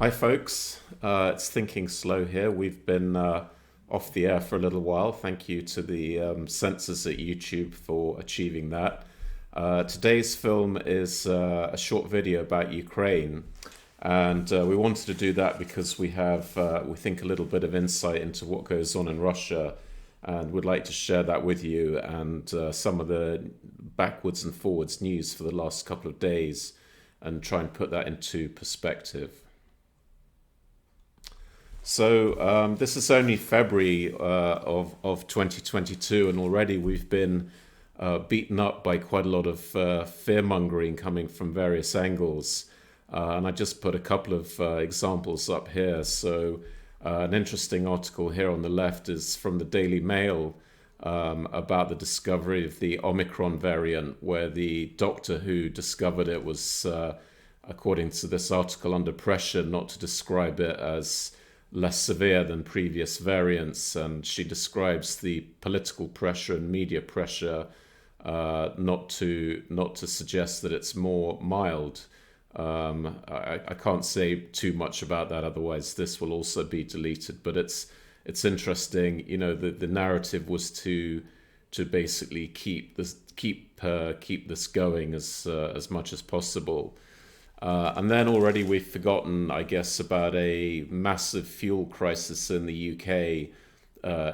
Hi, folks. It's Thinking Slow here. We've been off the air for a little while. Thank you to the censors at YouTube for achieving that. Today's film is a short video about Ukraine, and we wanted to do that because we have, we think, a little bit of insight into what goes on in Russia, and would like to share that with you and some of the backwards and forwards news for the last couple of days, and try and put that into perspective. So this is only February of 2022, and already we've been beaten up by quite a lot of fear mongering coming from various angles. And I just put a couple of examples up here. So an interesting article here on the left is from the Daily Mail about the discovery of the Omicron variant, where the doctor who discovered it was, according to this article, under pressure not to describe it as less severe than previous variants, and she describes the political pressure and media pressure not to suggest that it's more mild. I can't say too much about that, otherwise this will also be deleted. But it's interesting. You know, the narrative was to basically keep this going as much as possible. And then already we've forgotten, I guess, about a massive fuel crisis in the UK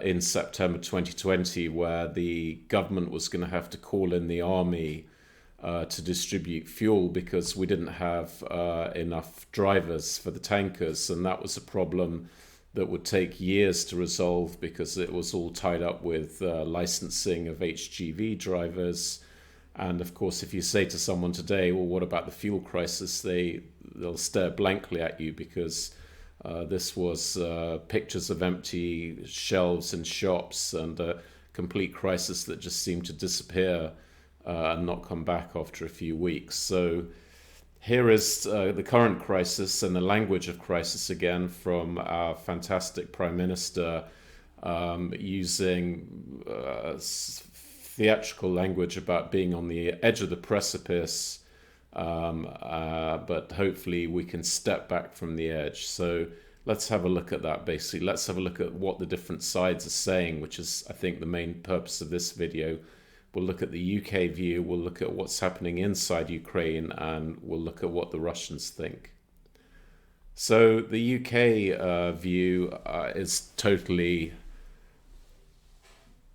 in September 2020, where the government was going to have to call in the army to distribute fuel because we didn't have enough drivers for the tankers. And that was a problem that would take years to resolve because it was all tied up with licensing of HGV drivers. And of course, if you say to someone today, well, what about the fuel crisis? They'll stare blankly at you because this was pictures of empty shelves in shops and a complete crisis that just seemed to disappear and not come back after a few weeks. So here is the current crisis and the language of crisis again from our fantastic Prime Minister, using theatrical language about being on the edge of the precipice, but hopefully we can step back from the edge. So let's have a look at that. Basically, let's have a look at what the different sides are saying, which is, I think, the main purpose of this video. We'll look at the UK view, we'll look at what's happening inside Ukraine, and we'll look at what the Russians think. So the UK view is totally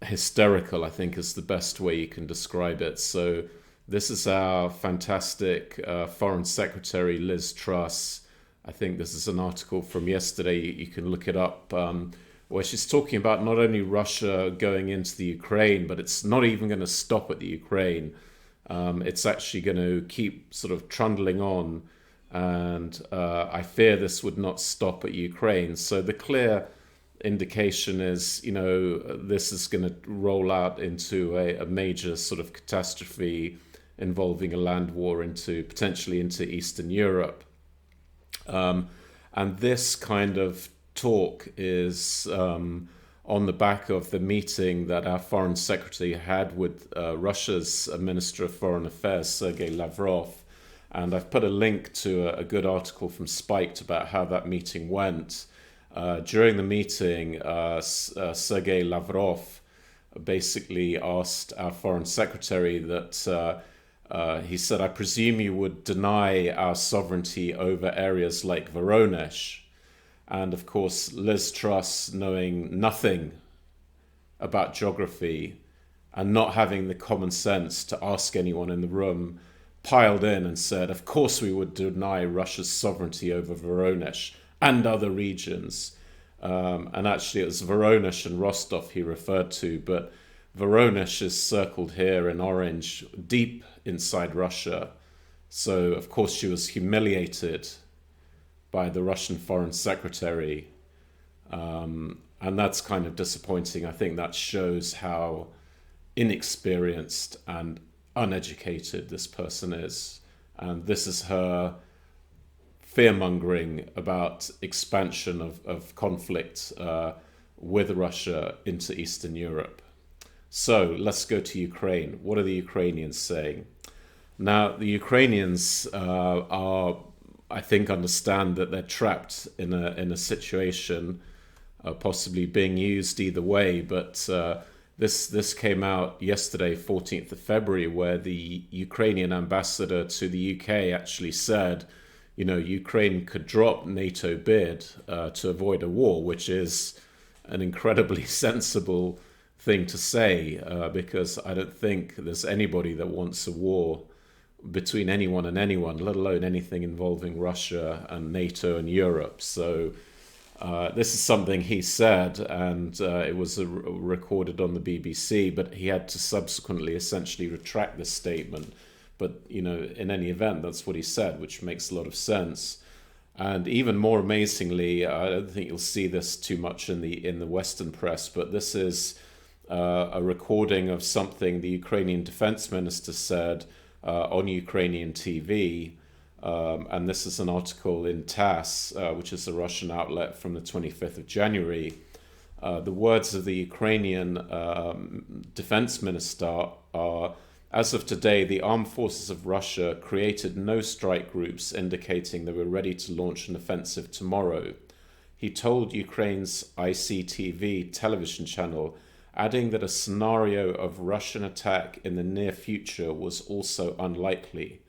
hysterical, I think, is the best way you can describe it. So this is our fantastic Foreign Secretary Liz Truss. I think this is an article from yesterday. You can look it up, where she's talking about not only Russia going into the Ukraine, but it's not even going to stop at the Ukraine. It's actually going to keep sort of trundling on, and I fear this would not stop at Ukraine. So the clear indication is, you know, this is going to roll out into a major sort of catastrophe involving a land war potentially into Eastern Europe. And this kind of talk is on the back of the meeting that our Foreign Secretary had with Russia's Minister of Foreign Affairs, Sergei Lavrov. And I've put a link to a good article from Spiked about how that meeting went. During the meeting, Sergei Lavrov basically asked our Foreign Secretary that he said, I presume you would deny our sovereignty over areas like Voronezh. And of course, Liz Truss, knowing nothing about geography and not having the common sense to ask anyone in the room, piled in and said, of course we would deny Russia's sovereignty over Voronezh and other regions. And actually it was Voronezh and Rostov he referred to, but Voronezh is circled here in orange, deep inside Russia. So of course she was humiliated by the Russian Foreign Secretary. And that's kind of disappointing. I think that shows how inexperienced and uneducated this person is. And this is her fear-mongering about expansion of conflict with Russia into Eastern Europe. So let's go to Ukraine. What are the Ukrainians saying? Now, the Ukrainians are I think, understand that they're trapped in a situation, possibly being used either way. But this came out yesterday, 14th of February, where the Ukrainian ambassador to the UK actually said, Ukraine could drop NATO bid to avoid a war, which is an incredibly sensible thing to say, because I don't think there's anybody that wants a war between anyone and anyone, let alone anything involving Russia and NATO and Europe. So this is something he said, and it was recorded on the BBC, but he had to subsequently essentially retract this statement. But, in any event, that's what he said, which makes a lot of sense. And even more amazingly, I don't think you'll see this too much in the Western press, but this is a recording of something the Ukrainian defense minister said on Ukrainian TV. And this is an article in TASS, which is a Russian outlet, from the 25th of January. The words of the Ukrainian defense minister are, "As of today, the armed forces of Russia created no strike groups indicating they were ready to launch an offensive tomorrow." He told Ukraine's ICTV television channel, adding that a scenario of Russian attack in the near future was also unlikely.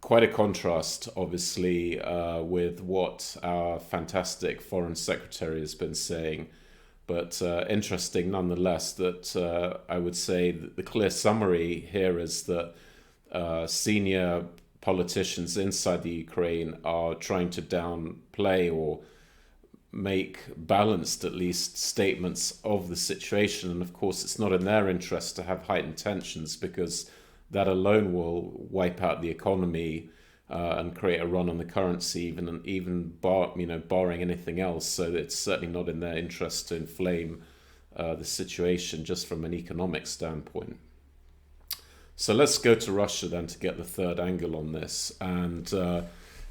Quite a contrast, obviously, with what our fantastic Foreign Secretary has been saying. But interesting nonetheless that I would say that the clear summary here is that senior politicians inside the Ukraine are trying to downplay or make balanced, at least, statements of the situation. And of course, it's not in their interest to have heightened tensions, because that alone will wipe out the economy and create a run on the currency, even barring anything else. So it's certainly not in their interest to inflame the situation just from an economic standpoint. So let's go to Russia then to get the third angle on this. And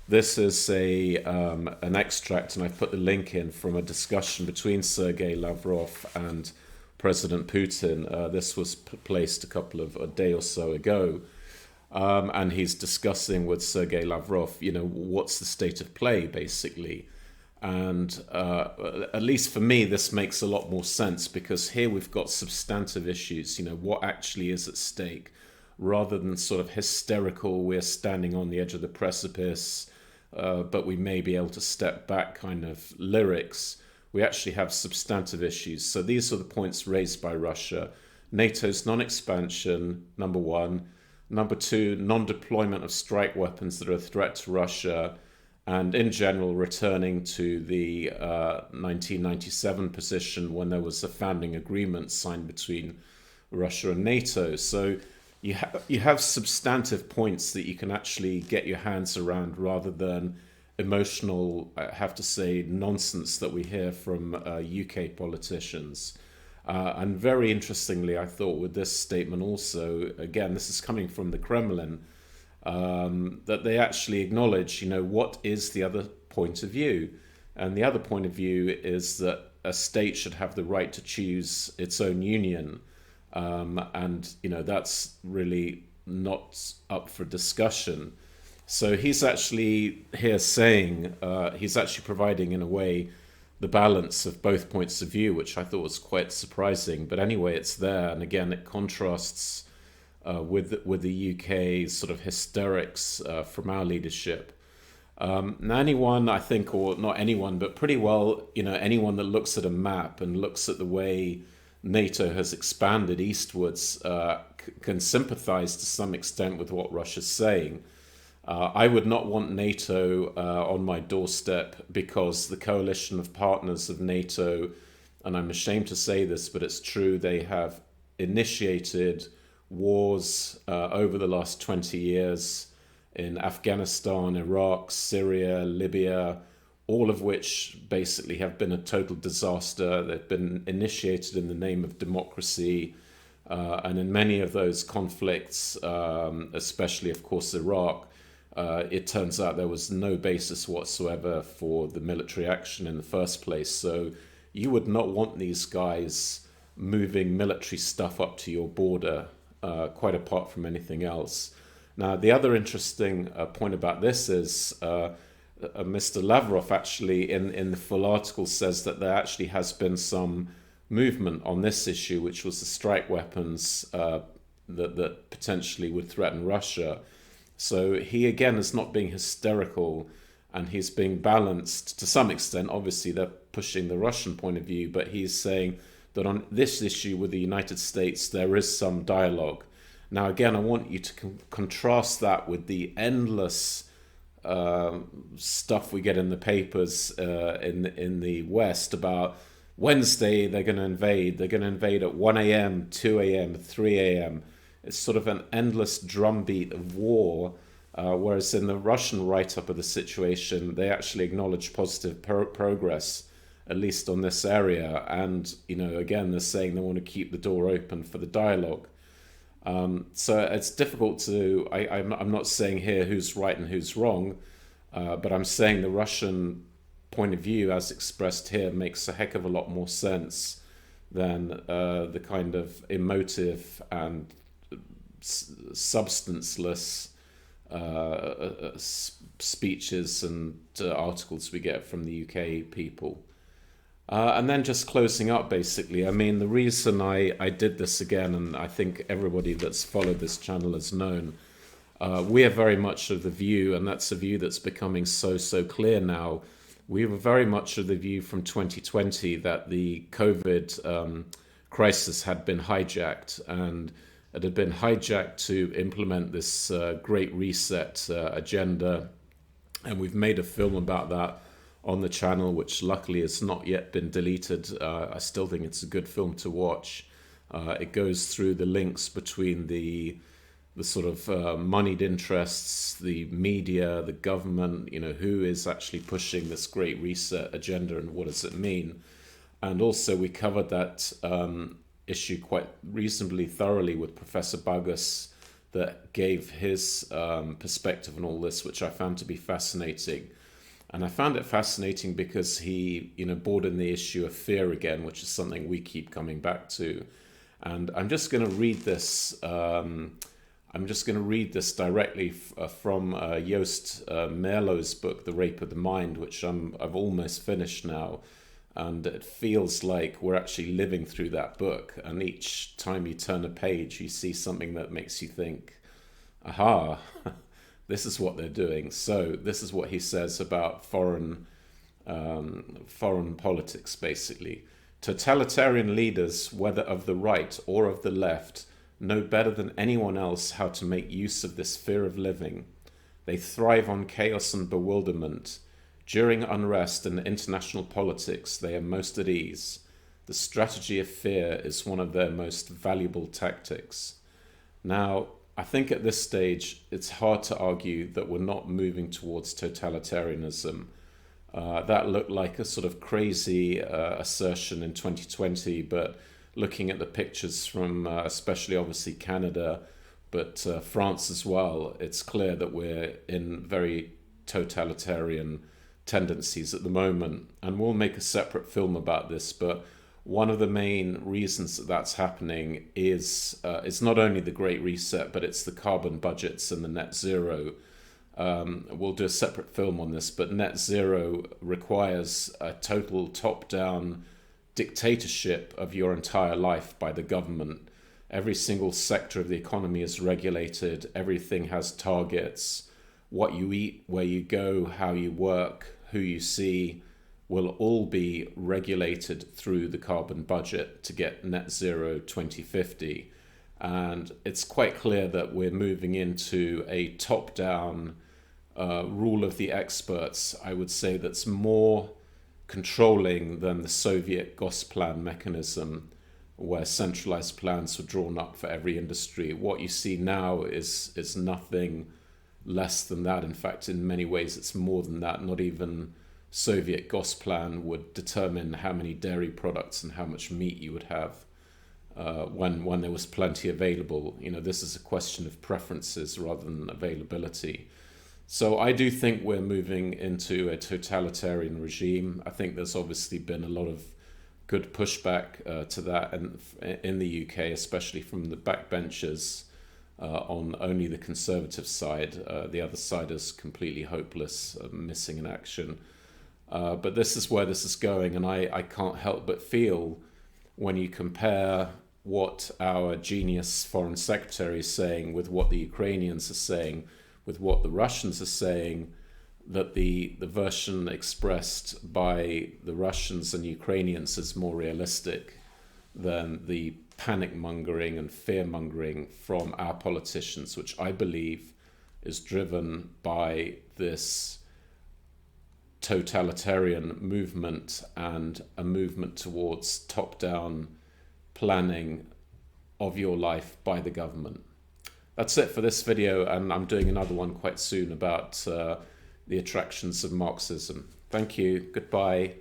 this is an extract, and I've put the link in, from a discussion between Sergei Lavrov and President Putin. This was placed a day or so ago. And he's discussing with Sergei Lavrov, what's the state of play, basically. And at least for me, this makes a lot more sense, because here we've got substantive issues, what actually is at stake, rather than sort of hysterical, we're standing on the edge of the precipice, but we may be able to step back kind of lyrics. We actually have substantive issues. So these are the points raised by Russia. NATO's non-expansion, number one. Number two, non-deployment of strike weapons that are a threat to Russia, and in general returning to the 1997 position when there was a founding agreement signed between Russia and NATO. So you have substantive points that you can actually get your hands around, rather than emotional, I have to say, nonsense that we hear from UK politicians. And very interestingly, I thought with this statement also, again, this is coming from the Kremlin, that they actually acknowledge, what is the other point of view. And the other point of view is that a state should have the right to choose its own union. And that's really not up for discussion. So he's actually here saying, he's actually providing, in a way, the balance of both points of view, which I thought was quite surprising. But anyway, it's there. And again, it contrasts with the UK's sort of hysterics from our leadership. Now, anyone, I think, or not anyone, but pretty well, anyone that looks at a map and looks at the way NATO has expanded eastwards can sympathize to some extent with what Russia's saying. I would not want NATO on my doorstep, because the coalition of partners of NATO, and I'm ashamed to say this, but it's true, they have initiated wars over the last 20 years in Afghanistan, Iraq, Syria, Libya, all of which basically have been a total disaster. They've been initiated in the name of democracy. And in many of those conflicts, especially, of course, Iraq, it turns out there was no basis whatsoever for the military action in the first place. So you would not want these guys moving military stuff up to your border, quite apart from anything else. Now, the other interesting point about this is Mr. Lavrov actually in the full article says that there actually has been some movement on this issue, which was the strike weapons that potentially would threaten Russia. So he again is not being hysterical, and he's being balanced to some extent. Obviously, they're pushing the Russian point of view, but he's saying that on this issue with the United States, there is some dialogue. Now, again, I want you to contrast that with the endless stuff we get in the papers in the West about Wednesday they're going to invade. They're going to invade at 1 a.m., 2 a.m., 3 a.m. It's sort of an endless drumbeat of war. Whereas in the Russian write-up of the situation, they actually acknowledge positive progress, at least on this area. And, again, they're saying they want to keep the door open for the dialogue. So it's difficult to, I'm not saying here who's right and who's wrong, but I'm saying the Russian point of view as expressed here makes a heck of a lot more sense than the kind of emotive and substanceless speeches and articles we get from the UK people. And then just closing up, basically, I mean, the reason I did this again, and I think everybody that's followed this channel has known, we are very much of the view, and that's a view that's becoming so clear now. We were very much of the view from 2020 that the COVID crisis had been hijacked, and it had been hijacked to implement this Great Reset agenda. And we've made a film about that on the channel, which luckily has not yet been deleted. I still think it's a good film to watch. It goes through the links between the sort of moneyed interests, the media, the government, who is actually pushing this Great Reset agenda and what does it mean. And also we covered that issue quite reasonably thoroughly with Professor Bagus, that gave his perspective on all this, which I found to be fascinating. And I found it fascinating because he, brought in the issue of fear again, which is something we keep coming back to. And I'm just going to read this. I'm just going to read this directly from Joost Meerloo's book, The Rape of the Mind, which I've almost finished now. And it feels like we're actually living through that book. And each time you turn a page, you see something that makes you think, aha, this is what they're doing. So this is what he says about foreign politics, basically. Totalitarian leaders, whether of the right or of the left, know better than anyone else how to make use of this fear of living. They thrive on chaos and bewilderment. During unrest and international politics, they are most at ease. The strategy of fear is one of their most valuable tactics. Now, I think at this stage, it's hard to argue that we're not moving towards totalitarianism. That looked like a sort of crazy assertion in 2020, but looking at the pictures from especially obviously Canada, but France as well, it's clear that we're in very totalitarian tendencies at the moment. And we'll make a separate film about this, but one of the main reasons that that's happening is it's not only the Great Reset, but it's the carbon budgets and the net zero. We'll do a separate film on this, but net zero requires a total top-down dictatorship of your entire life by the government. Every single sector of the economy is regulated. Everything has targets. What you eat, where you go, how you work, who you see, will all be regulated through the carbon budget to get net zero 2050. And it's quite clear that we're moving into a top-down rule of the experts, I would say, that's more controlling than the Soviet Gosplan mechanism, where centralized plans were drawn up for every industry. What you see now is nothing less than that. In fact, in many ways, it's more than that. Not even Soviet Gosplan would determine how many dairy products and how much meat you would have when there was plenty available. This is a question of preferences rather than availability. So I do think we're moving into a totalitarian regime. I think there's obviously been a lot of good pushback to that in the UK, especially from the backbenchers. on only the conservative side. The other side is completely hopeless, missing in action. But this is where this is going, and I can't help but feel, when you compare what our genius foreign secretary is saying with what the Ukrainians are saying, with what the Russians are saying, that the version expressed by the Russians and Ukrainians is more realistic than the panic mongering and fear mongering from our politicians, which I believe is driven by this totalitarian movement and a movement towards top-down planning of your life by the government. That's it for this video, and I'm doing another one quite soon about the attractions of Marxism. Thank you. Goodbye.